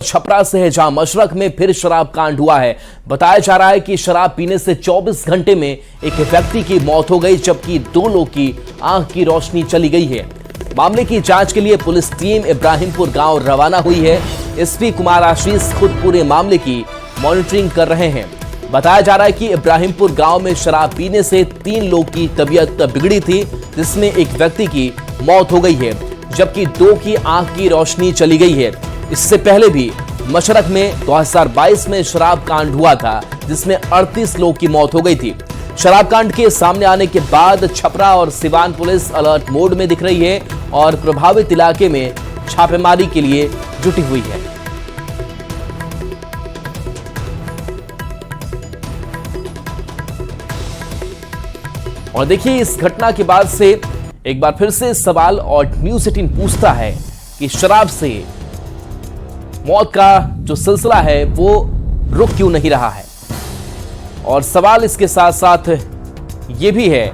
छपरा से है, जहां मशरक में फिर शराब कांड हुआ है। बताया जा रहा है कि शराब पीने से 24 घंटे में एक व्यक्ति की मौत हो गई, जबकि 2 लोग की आंख की रोशनी चली गई है। मामले की जांच के लिए पुलिस टीम इब्राहिमपुर गांव रवाना हुई है। एसपी कुमार आशीष खुद पूरे मामले की मॉनिटरिंग कर रहे हैं। बताया जा रहा है कि इब्राहिमपुर गांव में शराब पीने से 3 लोग की तबीयत बिगड़ी थी, जिसमें एक व्यक्ति की मौत हो गई है, जबकि 2 की आंख की रोशनी चली गई है। इससे पहले भी मशरक में 2022 में शराब कांड हुआ था, जिसमें 38 लोग की मौत हो गई थी। शराब कांड के सामने आने के बाद छपरा और सिवान पुलिस अलर्ट मोड में दिख रही है और प्रभावित इलाके में छापेमारी के लिए जुटी हुई है। और देखिए, इस घटना के बाद से एक बार फिर से सवाल और न्यूज़ 18 पूछता है कि शराब से मौत का जो सिलसिला है वो रुक क्यों नहीं रहा है। और सवाल इसके साथ साथ ये भी है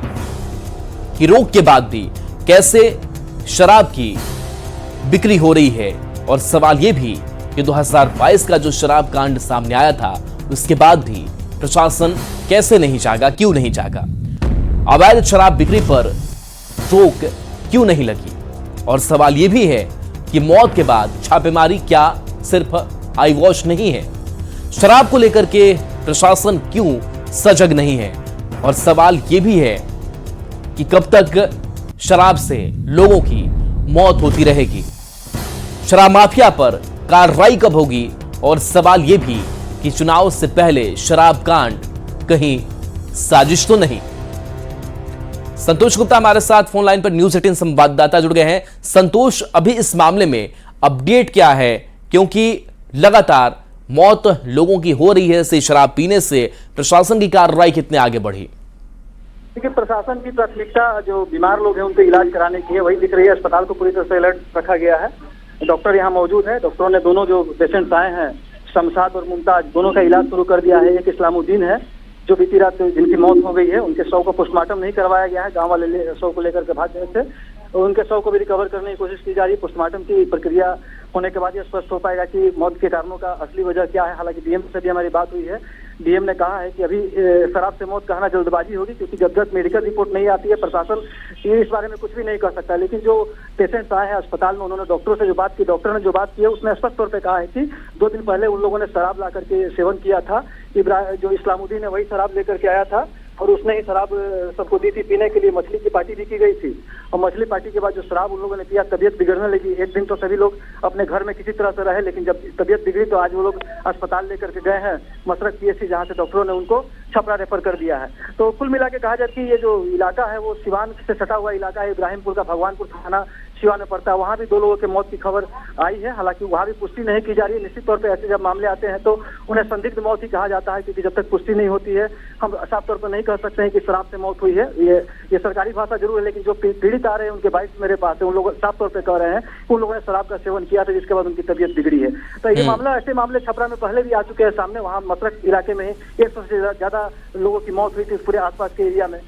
कि रोक के बाद भी कैसे शराब की बिक्री हो रही है। और सवाल ये भी कि 2022 का जो शराब कांड सामने आया था, उसके बाद भी प्रशासन कैसे नहीं जागा, क्यों नहीं जागा। अवैध शराब बिक्री पर रोक क्यों नहीं लगी। और सवाल यह भी है कि मौत के बाद छापेमारी क्या सिर्फ आई वॉश नहीं है। शराब को लेकर के प्रशासन क्यों सजग नहीं है। और सवाल यह भी है कि कब तक शराब से लोगों की मौत होती रहेगी। शराब माफिया पर कार्रवाई कब होगी। और सवाल यह भी कि चुनाव से पहले शराब कांड कहीं साजिश तो नहीं। संतोष गुप्ता हमारे साथ फोन लाइन पर न्यूज़ 18 संवाददाता जुड़ गए हैं। संतोष, अभी इस मामले में अपडेट क्या है, क्योंकि लगातार मौत लोगों की हो रही है इसे शराब पीने से, प्रशासन की कार्रवाई कितने आगे बढ़ी। देखिए, प्रशासन की प्राथमिकता जो बीमार लोग हैं उनके इलाज कराने की है, वही दिख रही है। अस्पताल को पूरी तरह से अलर्ट रखा गया है। डॉक्टर यहाँ मौजूद है। डॉक्टरों ने दोनों जो पेशेंट्स आए हैं, शमशाद और मुमताज, दोनों का इलाज शुरू कर दिया है। एक इस्लामुद्दीन है जो बीती रात जिनकी मौत हो गई है, उनके शव को पोस्टमार्टम नहीं करवाया गया है। गांव वाले शव को लेकर के भाग गए थे और उनके शव को भी रिकवर करने की कोशिश की जा रही है। पोस्टमार्टम की प्रक्रिया होने के बाद यह स्पष्ट हो पाएगा कि मौत के कारणों का असली वजह क्या है। हालांकि डीएम से भी हमारी बात हुई है। डीएम ने कहा है कि अभी शराब से मौत कहना जल्दबाजी होगी, क्योंकि जब तक मेडिकल रिपोर्ट नहीं आती है प्रशासन इस बारे में कुछ भी नहीं कर सकता। लेकिन जो पेशेंट्स आए हैं अस्पताल में, उन्होंने डॉक्टरों से जो बात की, डॉक्टर ने जो बात की है उसमें स्पष्ट तौर पर कहा है कि 2 दिन पहले उन लोगों ने शराब ला करके सेवन किया था। जो इस्लामुद्दीन है वही शराब लेकर के आया था और उसने ही शराब सबको दी थी पीने के लिए। मछली की पार्टी भी की गई थी और मछली पार्टी के बाद जो शराब उन लोगों ने पिया, तबीयत बिगड़ने लगी। एक दिन तो सभी लोग अपने घर में किसी तरह से रहे, लेकिन जब तबीयत बिगड़ी तो आज वो लोग अस्पताल लेकर के गए हैं मशरक पीएचसी, जहां से डॉक्टरों ने उनको छपरा रेफर कर दिया है। तो कुल मिला के कहा जाए कि ये जो इलाका है वो सिवान से सटा हुआ इलाका है। इब्राहिमपुर का भगवानपुर थाना सिवान में पड़ता है। वहाँ भी 2 लोगों की मौत की खबर आई है। हालांकि वहाँ भी पुष्टि नहीं की जा रही है। निश्चित तौर पे ऐसे जब मामले आते हैं तो उन्हें संदिग्ध मौत ही कहा जाता है, क्योंकि जब तक पुष्टि नहीं होती है हम साफ तौर पर नहीं कह सकते हैं कि शराब से मौत हुई है। ये सरकारी भाषा जरूर है, लेकिन जो पीड़ित आ रहे हैं उनके बाइट मेरे पास है, उन लोग साफ तौर पर कह रहे हैं कि उन लोगों ने शराब का सेवन किया था, जिसके बाद उनकी तबीयत बिगड़ी है। तो ये मामला, ऐसे मामले छपरा में पहले भी आ चुके हैं सामने। वहाँ मशरक इलाके में 100 से ज्यादा लोगों की मौत हुई थी पूरे आसपास के एरिया में।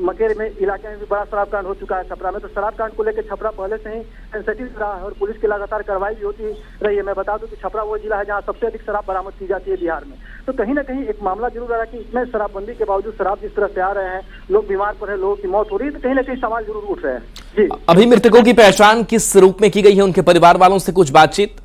मकेर में इलाके में भी बड़ा शराब कांड हो चुका है छपरा में। तो शराब कांड को लेकर छपरा पहले से ही सेंसिटिव रहा है और पुलिस की लगातार कार्रवाई भी होती रही है। मैं बता दूं कि छपरा वो जिला है जहां सबसे अधिक शराब बरामद की जाती है बिहार में। तो कहीं ना कहीं एक मामला जरूर आ रहा है कि इतने शराबबंदी के बावजूद शराब जिस तरह से आ रहे हैं, लोग बीमार पड़ रहे हैं, लोगों की मौत हो रही है, तो कहीं ना कहीं सवाल जरूर उठ रहे हैं। जी, अभी मृतकों की पहचान किस रूप में की गई है, उनके परिवार वालों से कुछ बातचीत?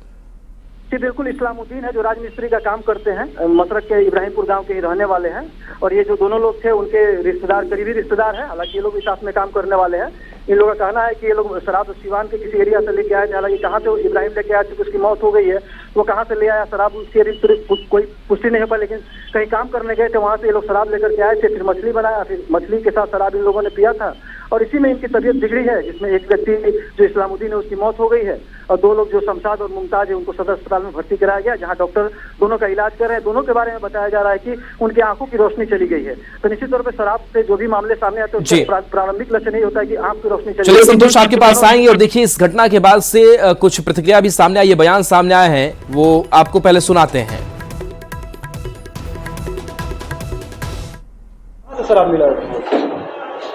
जी बिल्कुल, इस्लामुद्दीन है जो राजमिस्त्री का काम करते हैं, मशरक के इब्राहिमपुर गांव के ही रहने वाले हैं। और ये जो दोनों लोग थे उनके रिश्तेदार, करीबी रिश्तेदार हैं। हालांकि ये लोग भी साथ में काम करने वाले हैं। इन लोगों का कहना है कि ये लोग शराब सिवान के किसी एरिया से लेके आए थे। हालांकि कहाँ से इब्राहिम लेके आया, चूंकि उसकी मौत हो गई है, वो कहाँ से ले आया शराब उसकी कोई पुष्टि नहीं हो पाई। लेकिन कहीं काम करने गए थे, वहाँ से ये लोग शराब लेकर के आए थे, फिर मछली बनाया, फिर मछली के साथ शराब इन लोगों ने पिया था और इसी में इनकी तबीयत बिगड़ी है, जिसमें एक व्यक्ति जो इस्लामुद्दीन है उसकी मौत हो गई है और 2 लोग जो शमशाद और मुमताज है उनको सदर अस्पताल में भर्ती कराया गया, जहां डॉक्टर दोनों का इलाज कर रहे हैं। दोनों के बारे में बताया जा रहा है कि उनकी आंखों की रोशनी चली गई है। तो निश्चित तौर पर शराब से जो भी मामले सामने आते हैं उसका प्रारंभिक लक्षण यही होता है कि आंख की रोशनी चली। चलिए संतोष, आपके पास आएंगे। और देखिए, इस घटना के बाद से कुछ प्रतिक्रिया भी सामने आई, ये बयान सामने आए हैं, वो आपको पहले सुनाते हैं। शराब मिला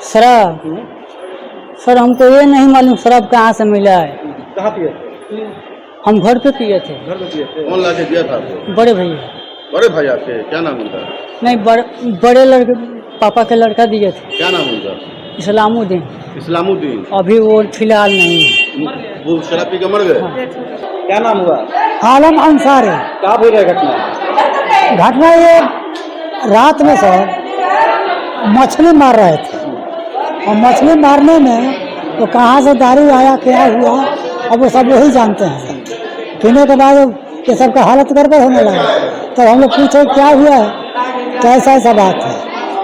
शराब, सर हमको ये नहीं मालूम शराब कहाँ से मिला है। कहाँ पिए? हम घर पे पिए थे। घर में पिए थे? कौन ला के दिया था आपको? बड़े भैया। बड़े भैया थे, क्या नाम उनका? नहीं, बड़े लड़के, पापा के लड़का दिए थे। क्या नाम उनका? इस्लामुद्दीन। इस्लामुद्दीन। अभी वो फिलहाल नहीं है। वो शराब पी के मर गए? हाँ। क्या नाम हुआ? आलम अंसार है। क्या हुई है घटना? घटना ये रात में सर मछली मार रहे थे, और मछली मारने में तो कहाँ से दारू आया, क्या हुआ, अब वो सब वही जानते हैं। पीने के बाद ये सबका हालत गड़बड़ होने लगा, तब हम लोग पूछे क्या हुआ है, तो ऐसा बात है,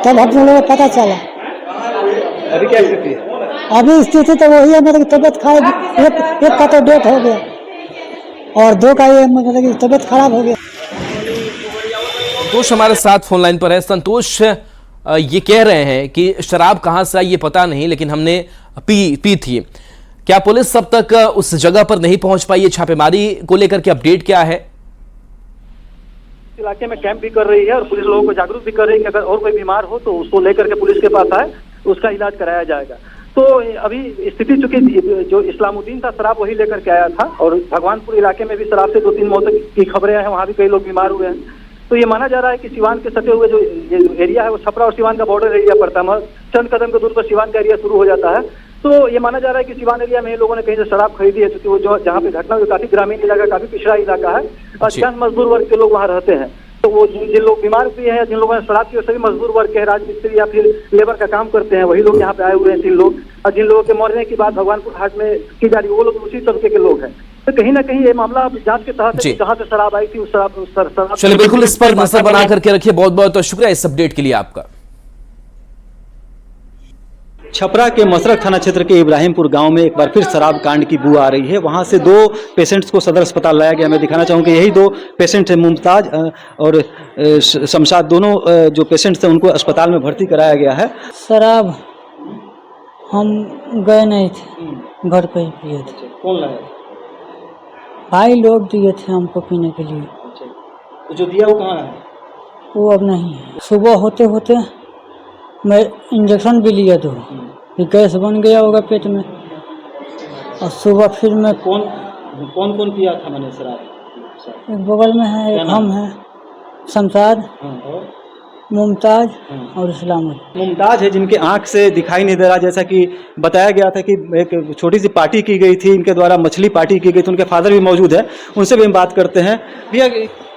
तब हम लोगों को पता चला। अभी क्या स्थिति है? अभी स्थिति तो वही है, मतलब तबियत खराब, एक का तो डेथ हो गया और दो का ये मतलब कि तबियत खराब हो गया। संतोष हमारे साथ फोन लाइन पर है। संतोष, ये कह रहे हैं कि शराब कहां से आई ये पता नहीं, लेकिन हमने पी थी। क्या पुलिस अब तक उस जगह पर नहीं पहुंच पाई है? छापेमारी को लेकर के अपडेट क्या है? इलाके में कैंप भी कर रही है और पुलिस लोगों को जागरूक भी कर रही है कि अगर और कोई बीमार हो तो उसको लेकर के पुलिस के पास आए, उसका इलाज कराया जाएगा। तो अभी स्थिति चूंकि जो इस्लामुद्दीन था शराब वही लेकर के आया था, और भगवानपुर इलाके में भी शराब से 2-3 मौत की खबरें हैं, वहाँ भी कई लोग बीमार हुए हैं। तो ये माना जा रहा है कि सिवान के सटे हुए जो एरिया है वो छपरा और सिवान का बॉर्डर एरिया पड़ता है, चंद कदम के दूर पर सिवान का एरिया शुरू हो जाता है। तो ये माना जा रहा है कि सिवान एरिया में लोगों ने कहीं से शराब खरीदी है, क्योंकि वो जो जहाँ पे घटना हुई काफी ग्रामीण इलाका, काफी पिछड़ा इलाका है, अधिकांश मजदूर वर्ग के लोग वहाँ रहते हैं। तो वो जिन लोग बीमार भी हैं, जिन लोगों ने शराब की, सभी मजदूर वर्ग के राजमिस्त्री या फिर लेबर का काम करते हैं, वही लोग यहाँ पे आए हुए हैं 3 लोग, और जिन लोगों के मरने की बात भगवानपुर हाट में की जा रही है वो लोग उसी तबके के लोग हैं। तो कहीं ना कहीं ये मामला जांच के तहत जहाँ से शराब आई थी उस शराब चलिए, बिल्कुल इस पर नजर बना करके रखिए। बहुत बहुत शुक्रिया इस अपडेट के लिए आपका। छपरा के मसरख थाना क्षेत्र के इब्राहिमपुर गांव में एक बार फिर शराब कांड की बू आ रही है। वहां से 2 पेशेंट्स को सदर अस्पताल लाया गया। मैं दिखाना चाहूँगा यही 2 पेशेंट हैं, मुमताज और शमशाद, दोनों जो पेशेंट्स थे उनको अस्पताल में भर्ती कराया गया है। शराब हम गए नहीं थे, घर पे ही पिए थे। कौन लाया? भाई लोग दिए थे हमको पीने के लिए। तो जो दिया वो कहाँ है? वो अब नहीं है। सुबह होते होते मैं इंजेक्शन भी लिया तो गैस बन गया होगा पेट में, और सुबह फिर मैं कौन पिया था मैंने शराब? एक बगल में है, एक हम है, शमशाद, मुमताज और इस्लामुद्दीन। मुमताज है जिनके आंख से दिखाई नहीं दे रहा, जैसा कि बताया गया था कि एक छोटी सी पार्टी की गई थी, इनके द्वारा मछली पार्टी की गई थी। उनके फादर भी मौजूद है, उनसे भी हम बात करते हैं। भैया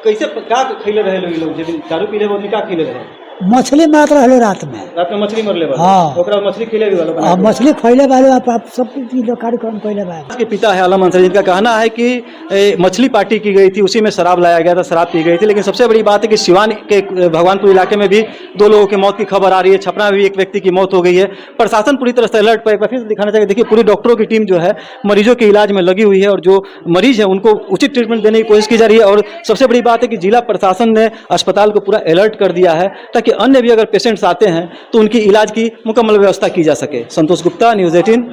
कैसे क्या खिले रहे लोग दारू पी रहे क्या खिले रहे? मछली मार रहे रात में मछली मरले वाले? हाँ, मछली खिले वाले, मछली खैले वाले आप सब कार्यक्रम पहले वाले। उसके पिता है आलम अंसारी, जिनका कहना है कि मछली पार्टी की गई थी, उसी में शराब लाया गया था, शराब पी गई थी। लेकिन सबसे बड़ी बात है कि सिवान के भगवानपुर इलाके में भी 2 लोगों की मौत की खबर आ रही है। छपरा में भी एक व्यक्ति की मौत हो गई है। प्रशासन पूरी तरह से अलर्ट पर। एक बार फिर दिखाना चाहिए, देखिए पूरी डॉक्टरों की टीम जो है मरीजों के इलाज में लगी हुई है, और जो मरीज है उनको उचित ट्रीटमेंट देने की कोशिश की जा रही है। और सबसे बड़ी बात है कि जिला प्रशासन ने अस्पताल को पूरा अलर्ट कर दिया है, ताकि अन्य भी अगर पेशेंट्स आते हैं तो उनकी इलाज की मुकम्मल व्यवस्था की जा सके। संतोष गुप्ता, न्यूज़ 18।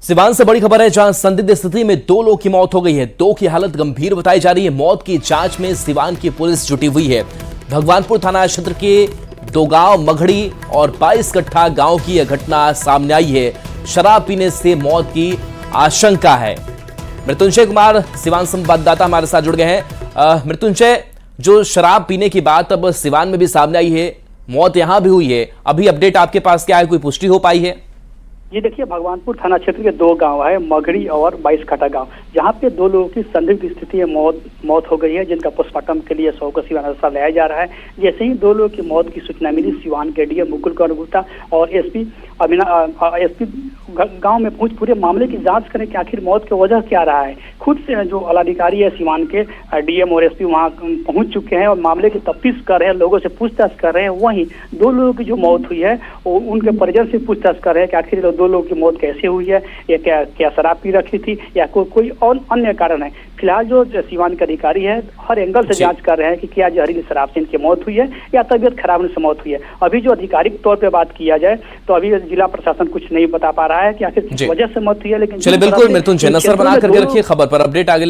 सिवान से बड़ी खबर है, जहां संदिग्ध स्थिति में 2 लोग की मौत हो गई है। 2 की हालत गंभीर बताई जा रही है। मौत की जांच में सिवान की पुलिस जुटी हुई है। भगवानपुर थाना क्षेत्र के 2 गांव मघड़ी और 22 कट्ठा गांव की यह घटना सामने आई है। शराब पीने से मौत की आशंका है। मृत्युंजय कुमार सिवान संवाददाता हमारे साथ जुड़ गए हैं। मृत्युंजय, जो शराब पीने की बात अब सिवान में भी सामने आई है, मौत यहां भी हुई है, अभी अपडेट आपके पास क्या है? कोई पुष्टि हो पाई है? ये देखिए, भगवानपुर थाना क्षेत्र के 2 गांव है, मघड़ी और 22 कट्ठा गांव, जहां पे 2 लोगों की संदिग्ध स्थिति में मौत हो गई है, जिनका पोस्टमार्टम के लिए शव को सिवान अस्पताल लाया जा रहा है। जैसे ही 2 लोगों की मौत की सूचना मिली, सिवान के डीएम मुकुल कौर गुप्ता और एसपी गांव में पहुंच पूरे मामले की जांच करें कि आखिर मौत की वजह क्या रहा है। खुद से जो अधिकारी है सिवान के डीएम और एसपी वहां पहुंच चुके हैं और मामले की तफ्तीश कर रहे हैं, लोगों से पूछताछ कर रहे हैं। वहीं 2 लोगों की जो मौत हुई है वो उनके परिजन से पूछताछ कर रहे हैं कि आखिर 2 लोगों की मौत कैसे हुई है, या क्या शराब पी रखी थी या कोई और अन्य कारण है। फिलहाल जो सिवान के अधिकारी है हर एंगल से जांच कर रहे हैं कि क्या जहरीली शराब से इनकी मौत हुई है या तबियत खराब होने से मौत हुई है। अभी जो आधिकारिक तौर पे बात किया जाए तो अभी जिला प्रशासन कुछ नहीं बता पा रहा है कि आखिर किस वजह से मौत हुई है। लेकिन चलिए, बिल्कुल मृत्युंजय, नजर बना करके रखिए खबर पर, अपडेट आगे